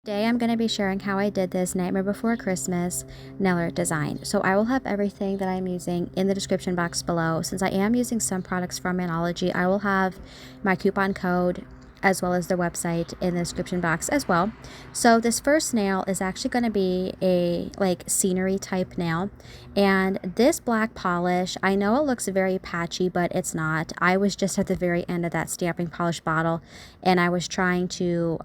Today I'm going to be sharing how I did this Nightmare Before Christmas nail art design. So I will have everything that I'm using in the description box below. Since I am using some products from Manology, I will have my coupon code as well as their website in the description box as well. So this first nail is actually going to be a like scenery type nail, and this black polish, I know it looks very patchy, but it's not. I was just at the very end of that stamping polish bottle, and I was trying to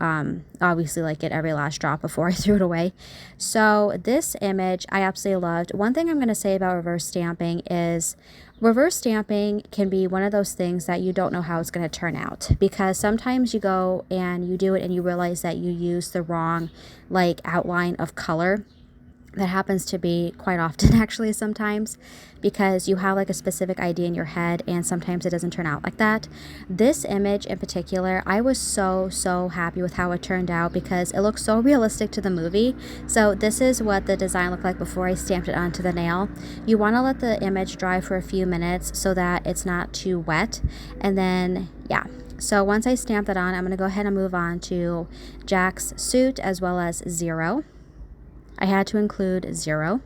obviously like get every last drop before I threw it away. So this image I absolutely loved. One thing I'm going to say about reverse stamping is reverse stamping can be one of those things that you don't know how it's going to turn out, because sometimes you go and you do it and you realize that you use the wrong like outline of color. That happens to be quite often actually sometimes, because you have like a specific idea in your head and sometimes it doesn't turn out like that. This image in particular, I was so happy with how it turned out because it looks so realistic to the movie. So this is what the design looked like before I stamped it onto the nail. You want to let the image dry for a few minutes so that it's not too wet, and then yeah. So once I stamp that on, I'm going to go ahead and move on to Jack's suit as well as Zero. I had to include Zero.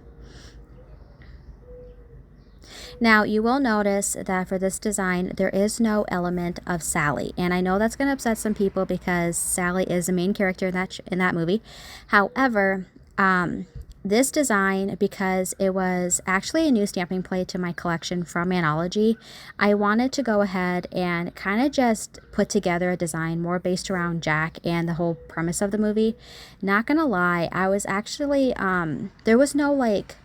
Now you will notice that for this design there is no element of Sally, and I know that's going to upset some people because Sally is the main character in that movie. However, this design, because it was actually a new stamping plate to my collection from Manology, I wanted to go ahead and kind of just put together a design more based around Jack and the whole premise of the movie. Not gonna lie, I was actually, there was no like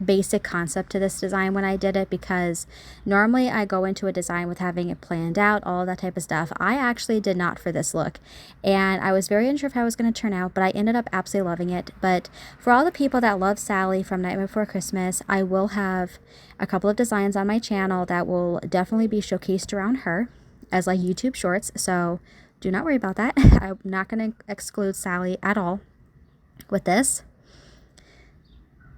basic concept to this design when I did it, because normally I go into a design with having it planned out, all that type of stuff. I actually did not for this look, and I was very unsure of how it was going to turn out, but I ended up absolutely loving it. But for all the people that love Sally from Nightmare Before Christmas, I will have a couple of designs on my channel that will definitely be showcased around her as like YouTube shorts, so do not worry about that. I'm not going to exclude Sally at all with this.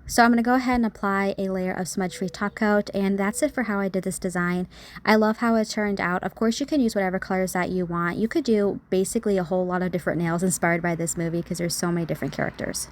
So I'm going to go ahead and apply a layer of smudge-free top coat, and that's it for how I did this design. I love how it turned out. Of course, you can use whatever colors that you want. You could do basically a whole lot of different nails inspired by this movie because there's so many different characters.